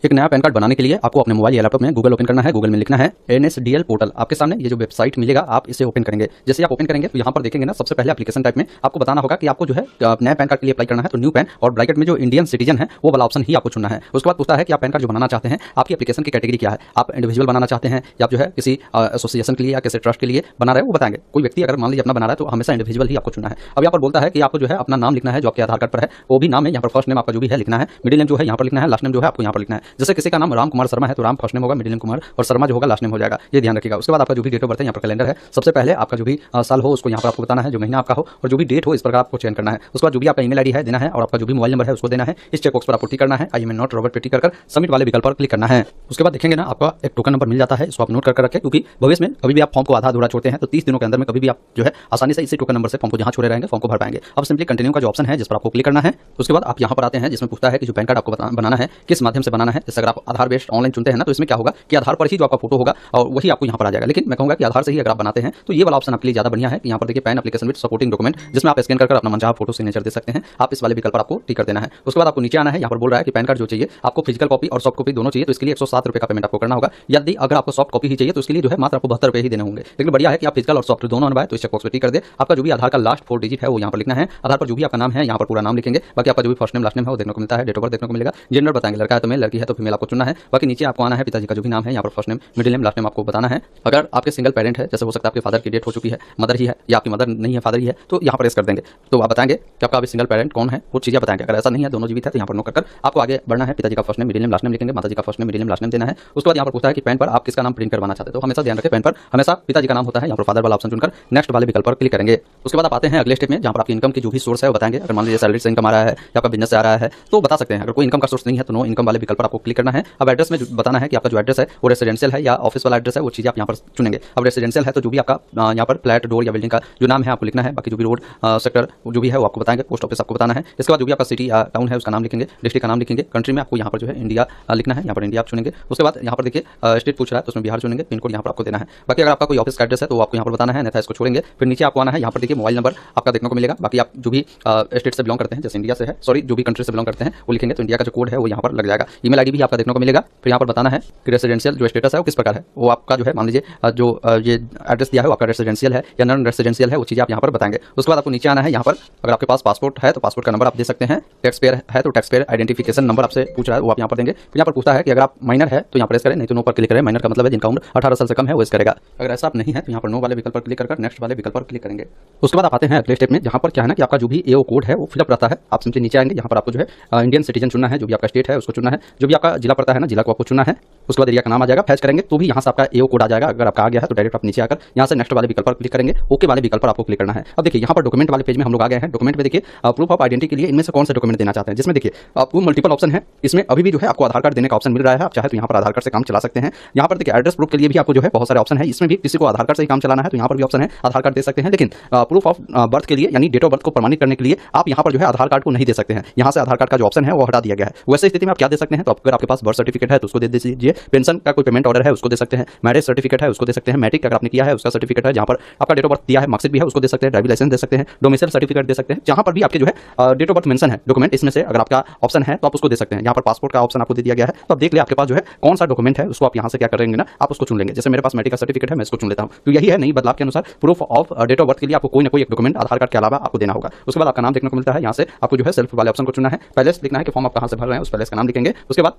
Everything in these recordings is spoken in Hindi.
एक नया पैन कार्ड बनाने के लिए आपको अपने मोबाइल या लैपटॉप में गूगल ओपन करना है। गूगल में लिखना है NSDL पोर्टल। आपके सामने ये जो वेबसाइट मिलेगा आप इसे ओपन करेंगे। जैसे आप ओपन करेंगे तो यहाँ पर देखेंगे ना, सबसे पहले एप्लीकेशन टाइप में आपको बताना होगा कि आपको जो है नया पैन कार्ड के लिए अप्लाई करना है तो न्यू पैन और ब्रैकेट में जो इंडियन सिटीजन है वो वाला ऑप्शन ही आपको चुनना है। उसके बाद पूछता है कि आप पैन कार्ड जो बनाना चाहते हैं आपकी एप्लीकेशन की कैटेगरी क्या है। आप इंडिविजुअल बनाना चाहते हैं या जो है किसी एसोसिएशन के लिए या किसी ट्रस्ट के लिए बना रहे हैं वो बताएंगे। कोई व्यक्ति अगर मान लीजिए अपना बना रहा है तो हमेशा इंडिविजुअल ही आपको चुनना है। अब यहाँ पर बोलता है कि आपको जो है अपना नाम लिखना है जो आपके आधार कार्ड पर है, वो भी नाम है। यहाँ पर फर्स्ट नेम आपका जो भी है लिखना है, मिडिल नेम जो है यहाँ पर लिखना है, लास्ट नेम जो है आपको यहाँ पर लिखना है। जैसे किसी का नाम राम कुमार शर्मा है तो राम फर्स्ट नेम होगा, मिडिल नेम कुमार और शर्मा जो होगा लास्ट नेम हो जाएगा। ये ध्यान रखिएगा। उसके बाद आपका जो भी डेट ऑफ बर्थ है यहाँ पर कैलेंडर है। सबसे पहले आपका जो भी साल हो उसको यहाँ पर आपको बताना है, जो महीना आपका हो और जो भी डेट हो इस प्रकार आपको चयन करना है। उसके बाद जो भी आपका ईमेल आईडी है देना है और आपका जो भी मोबाइल नंबर है उसको देना है। इस चेक बॉक्स पर आपको टिक करना है, आई एम नॉट रॉबर्ट पे टिक कर सबमिट वाले विकल्प पर क्लिक करना है। उसके बाद देखेंगे ना आपका एक टोकन नंबर मिल जाता है, इसको आप नोट कर रखें क्योंकि भविष्य में कभी भी आप फॉर्म को आधा अधूरा छोड़ते हैं तो 30 दिनों के अंदर में कभी भी आप जो है आसानी से इसी टोकन नंबर से फॉर्म को जहां छोड़े रहेंगे फॉर्म को भर पाएंगे। अब सिंपली कंटिन्यू का जो ऑप्शन है जिस पर आपको क्लिक करना है। उसके बाद आप यहाँ पर आते हैं जिसमें पूछता है कि जो पैन कार्ड आपको बनाना है किस माध्यम से बनाना है। जैसे अगर आप आधार बेस्ड ऑनलाइन चुनते हैं ना तो इसमें क्या होगा कि आधार पर ही जो आपका फोटो होगा और वही आपको यहाँ पर आ जाएगा। लेकिन मैं कहूंगा कि आधार से ही अगर आप बनाते हैं तो ये वाला ऑप्शन आपके लिए ज्यादा बढ़िया है कि यहाँ पर देखिए pan application with supporting document, जिसमें आप स्कैन कर अपना मनचाहा फोटो सिग्नेचर दे सकते हैं। आप इस वाले विकल्प पर आपको टिक कर देना है। उसके बाद आपको नीचे आना है। यहाँ पर बोल रहा है कि पैन कार्ड जो चाहिए आपको फिजिकल कॉपी और सॉफ्ट कॉपी दोनों चाहिए तो इसके लिए 107 रुपये का पेमेंट आपको करना होगा। यदि अगर आपको सॉफ्ट कॉपी ही चाहिए तो उसके लिए जो है मात्र आपको 72 रुपये ही देने होंगे। लेकिन बढ़िया है कि आप फिजिकल और सॉफ्ट दोनों बनवाए तो इस चेकबॉक्स पर टिक कर दे। आपका जो भी आधार का लास्ट 4 डिजिट है वो यहाँ पर लिखना है। आधार पर जो भी आपका नाम है यहाँ पर पूरा नाम लिखेंगे। बाकी आपका जो भी फर्स्ट नेम लास्ट नेम है वो देखने को मिलता है, डेट ऑफ बर्थ देखने को मिलेगा, जेंडर बताएंगे, लड़का है तो मेल, लड़की है तो फीमेल आपको चुनना है। बाकी नीचे आपको आना है, पिताजी का जो भी नाम है यहाँ पर first name middle name last name आपको बताना है। अगर आपके सिंगल पेरेंट है, जैसे हो सकता है आपके फादर की डेट हो चुकी है, मदर ही है या आपकी मदर नहीं है फादर ही है, तो यहाँ पर प्रेस कर देंगे तो आप बताएंगे कि आपका अभी सिंगल पेरेंट कौन है, वो चीजें बताएंगे। अगर ऐसा नहीं है दोनों जीवित है तो यहाँ पर नोट कर आपको आगे बढ़ना है। पिताजी का first name middle name last name लिखेंगे, माताजी का first name middle name last name देना है। उसके बाद यहाँ पर पूछता है कि पैन पर आप किसका नाम प्रिंट करवाना चाहते हो तो हमेशा ध्यान रखें पैन पर हमेशा पिताजी का नाम होता है। यहाँ पर फादर वाला ऑप्शन चुनकर नेक्स्ट वाले विकल्प पर क्लिक करेंगे। उसके बाद आप आते हैं अगले स्टेप में जहाँ पर आपकी इनकम की जो भी सोर्स है वो बताएंगे। अगर मान लीजिए सैलरी से इनकम आ रहा है या आपका बिजनेस से आ रहा है तो बता सकते हैं। अगर कोई इनकम का सोर्स नहीं है तो नो इनकम वाले विकल्प पर आपको क्लिक करना है। अब एड्रेस में बताना है कि आपका जो एड्रेस है वो रेसिडेंशियल है या ऑफिस वाला एड्रेस है, वो चीज़ आप यहाँ पर चुनेंगे। अब रेसिडेंशियल है तो जो भी आपका यहाँ पर फ्लैट डोर या बिल्डिंग का जो नाम है आपको लिखना है। बाकी जो भी रोड सेक्टर जो भी है वो आपको बताएंगे, पोस्ट ऑफिस आपको बताना है। इसके बाद जो भी आपका सिटी या टाउन है उसका नाम लिखेंगे, डिस्ट्रिक्ट का नाम लिखेंगे, कंट्री में आपको यहाँ पर जो है इंडिया लिखना है, यहाँ पर इंडिया आप चुनेंगे। उसके बाद यहाँ पर देखिए स्टेट पूछ रहा है तो उसमें बिहार चुनेंगे, पिन कोड यहाँ पर आपको देना है। बाकी अगर आपका कोई ऑफिस का एड्रेस है तो आपको यहाँ पर बताना है, अन्यथा इसको छोड़ेंगे। फिर नीचे आपको आना है, यहाँ पर देखिए मोबाइल नंबर आपका देखने को मिलेगा। बाकी आप जो भी स्टेट से बिलोंग करते हैं, जैसे इंडिया से है, सॉरी जो भी कंट्री से बिलोंग करते हैं वो लिखेंगे तो इंडिया का जो कोड है वो यहाँ पर लग जाएगा। ईमेल आईडी भी आपका देखने को मिलेगा। फिर यहाँ पर बताना है कि रेसिडेंशियल जो स्टेटस है वो किस प्रकार है, वो आपका जो है मान लीजिए जो ये एड्रेस दिया है वो आपका रेसिडेंशियल है या नॉन रेसिडेंशियल है, वो चीज़ आप यहाँ पर बताएंगे। उसके बाद आपको नीचे आना है। यहाँ पर अगर आपके पास पासपोर्ट है तो पासपोर्ट का नंबर आप दे सकते हैं। टैक्स पेयर है तो टैक्स पेयर आइडेंटिफिकेशन नंबर आपसे पूछ रहा है वो आप यहाँ पर देंगे। फिर यहाँ पर पूछता है कि अगर आप माइनर है तो यहाँ प्रेस करें, नहीं तो नो पर क्लिक करें। माइनर का मतलब है जिनका उम्र 18 साल से कम है वो इस करेगा। अगर ऐसा आप नहीं है तो यहाँ पर नो वाले विकल्प पर क्लिक कर नेक्स्ट वाले विकल्प पर क्लिक करेंगे। उसके बाद आप आते हैं अगले स्टेप में जहाँ पर क्या है ना कि आपका जो भी एओ कोड है वो फिलअप रहता है। आप सिंपली नीचे आएंगे, यहाँ पर आपको जो है इंडियन सिटीजन चुनना है, जो भी आपका स्टेट है उसको चुनना है, जो भी आपका जिला पड़ता है ना जिला को आपको चुनना है। उसके बाद एरिया का नाम आ जाएगा, फैच करेंगे तो भी यहाँ से आपका एओ कोड आ जाएगा। अगर आपका आ गया है तो डायरेक्ट आप नीचे आकर यहाँ से नेक्स्ट वाले विकल्प पर क्लिक करेंगे, ओके वाले विकल्प पर आपको क्लिक करना है। अब देखिए यहाँ पर डॉक्यूमेंट वाले पेज में हम लोग आ गए हैं। डॉक्यूमेंट में देखिए प्रूफ ऑफ आइडेंटिटी के लिए इनमें से कौन से डॉक्यूमेंट देना चाहते हैं, जिसमें देखिए आपको मल्टीपल ऑप्शन है। इसमें अभी भी जो है आपको आधार कार्ड देने का ऑप्शन मिल रहा है, आप चाहे तो यहाँ पर आधार कार्ड से काम चला सकते हैं। यहाँ पर देखिए एड्रेस प्रूफ के लिए भी आपको जो है बहुत सारे ऑप्शन है। इसमें भी किसी को आधार कार्ड से ही काम चलाना है तो यहाँ पर भी ऑप्शन है, आधार कार्ड दे सकते हैं। लेकिन प्रूफ ऑफ बर्थ के लिए यानी डेट ऑफ बर्थ को प्रमाणित करने के लिए आप यहाँ पर जो है आधार कार्ड को नहीं दे सकते हैं। यहाँ से आधार कार्ड का जो ऑप्शन है वो हटा दिया गया है। वैसे स्थिति में आप क्या दे सकते हैं, तो अगर आपके पास बर्थ सर्टिफिकेट है तो उसको दे दीजिए, पेंशन का कोई पेमेंट ऑर्डर है उसको दे सकते हैं, मैरिज सर्टिफिकेट है उसको दे सकते हैं, मैट्रिक अगर आपने किया है उसका सर्टिफिकेट है, जहाँ पर आपका डेट ऑफ बर्थ दिया है, मार्कशीट भी है उसको दे सकते हैं, ड्राइविंग लाइसेंस दे सकते हैं, डोमिसाइल सर्टिफिकेट दे सकते हैं। जहाँ पर भी आपके जो है डेट ऑफ बर्थ मेंशन है डॉक्यूमेंट, इसमें से अगर आपका ऑप्शन है तो आप उसको दे सकते हैं। यहाँ पर पासपोर्ट का ऑप्शन आपको दे दिया गया है, तो आप देख ले आपके पास जो है कौन सा डॉक्यूमेंट है, उसको आप यहाँ से क्या करेंगे ना, आप उसको चुन लेंगे। जैसे मेरे पास मैट्रिक का सर्टिफिकेट है मैं इसको चुन लेता हूँ। तो यही है नई बदलाव के अनुसार proof of date of birth के लिए आपको कोई ना कोई एक डॉक्यूमेंट आधार कार्ड के अलावा आपको देना होगा। उसके बाद आपका नाम देखने को मिलता है, यहाँ से आपको जो है सेल्फ वाले ऑप्शन को चुनना है। पैलेस लिखना है कि फॉर्म आप कहाँ से भर रहे हैं, उस पैलेस का नाम लिखेंगे। उसके बाद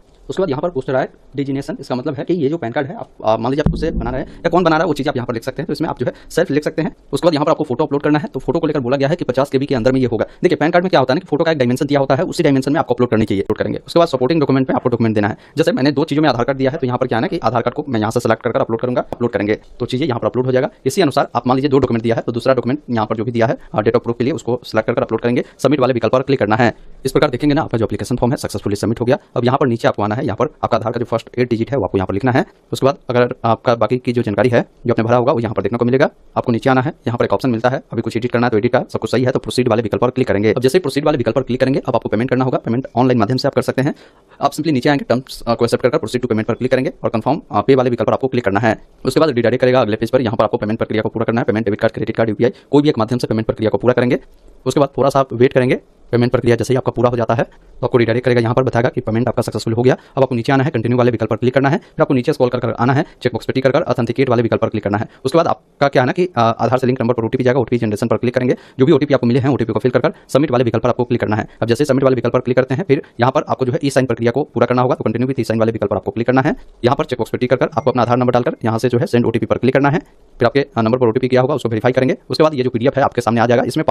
यहाँ पर पूछ रहा है डिजिनेशन, इसका मतलब है कि ये जो पैन कार्ड है आप मान लीजिए आप खुद से बना रहे हैं या कौन बना रहा है वो चीज़ आप यहाँ पर लिख सकते हैं। तो इसमें आप जो है सेल्फ लिख सकते हैं। उसके बाद यहाँ पर आपको फोटो अपलोड करना है, तो फोटो को लेकर बोला गया है कि 50 KB के अंदर में ये होगा। देखिए पैन कार्ड में क्या होता है कि फोटो का एक डायमेंशन दिया होता है, उसी डायमेंशन में आपको अपलोड करनी चाहिए, अपलोड करेंगे। उसके बाद सपोर्टिंग डॉक्यूमेंट में आपको डॉक्यूमेंट देना है। जैसे मैंने 2 चीज़ों में आधार कार्ड दिया है तो यहाँ पर क्या है ना कि आधार कार्ड को मैं यहाँ से सेलेक्ट कर अपलोड करूँगा, अपलोड करेंगे तो चीज़ें यहाँ पर अपलोड हो जाएगा। इसी अनुसार आप मान लीजिए 2 डॉक्यूमेंट दिया है तो दूसरा डॉक्यूमेंट यहाँ पर जो भी दिया है डेट ऑफ प्रूफ के लिए उसको सेलेक्ट कर अपलोड करेंगे, सबमिट वाले विकल्प पर क्लिक करना है। इस प्रकार देखेंगे ना आपका जो एप्लीकेशन फॉर्म है सक्सेसफुली सबमिट हो गया। अब यहाँ पर नीचे आपको आना है, यहाँ पर आपका आधार का जो फर्स्ट 8 डिजिट है वो आपको यहाँ पर लिखना है। उसके बाद अगर आपका बाकी की जो जानकारी है जो आपने भरा होगा वो यहाँ पर देखने को मिलेगा। आपको नीचे आना है, यहाँ पर एक ऑप्शन मिलता है, अभी कुछ एडिट करना है तो एडिट का, सब कुछ सही है तो प्रोसीड वाले विकल्प पर क्लिक करेंगे। अब जैसे प्रोसीड वाले विकल्प पर क्लिक करेंगे अब आपको पेमेंट करना होगा। पेमेंट ऑनलाइन माध्यम से आप कर सकते हैं। आप सिंपली नीचे आएंगे, टर्म्स को एक्सेप्ट कर प्रोसीड टू पेमेंट पर क्लिक करेंगे और कंफर्म पे वाले विकल्प पर आपको क्लिक करना है। उसके बाद रिडायरेक्ट करेगा अगले पेज पर। यहाँ पर आपको पेमेंट प्रक्रिया को पूरा करना है। Payment debit card, credit card, UPI कोई भी एक माध्यम से पेमेंट प्रक्रिया को पूरा करेंगे। उसके बाद थोड़ा सा आप वेट करेंगे पेमेंट प्रक्रिया जैसे ही आपका पूरा हो जाता है तो आपको रिडायरेक्ट करेगा, यहाँ पर बताएगा कि पेमेंट आपका सक्सेसफुल हो गया। अब आपको नीचे आना है, कंटिन्यू वाले विकल्प पर क्लिक करना है, फिर आपको नीचे स्क्रॉल कर आना है, चेकबॉक्स पे टिक कर ऑथेंटिकेट वाले विकल्प पर क्लिक करना है। उसके बाद आपका क्या है ना कि आधार से लिंक नंबर पर ओटीपी जाएगा, ओटीपी जनरेशन पर क्लिक करेंगे, जो भी ओटीपी आपको मिले हैं ओटीपी को फिल कर सबमिट वाले विकल्प पर आपको क्लिक करना है। अब जैसे सबमिट वाले विकल्प पर क्लिक करते हैं, फिर यहाँ पर आपको जो है ई साइन प्रक्रिया को पूरा करना होगा, तो कंटिन्यू विद ई साइन वाले विकल्प पर आपको क्लिक करना है। यहाँ पर चेकबॉक्स पे टिक कर आपको अपना आधार नंबर डालकर यहाँ से जो है सेंड ओटीपी पर क्लिक करना है, फिर आपके नंबर पर ओटीपी किया होगा उसको वेरीफाई करेंगे। उसके बाद ये जो पीडीएफ है आपके सामने आ जाएगा, इसमें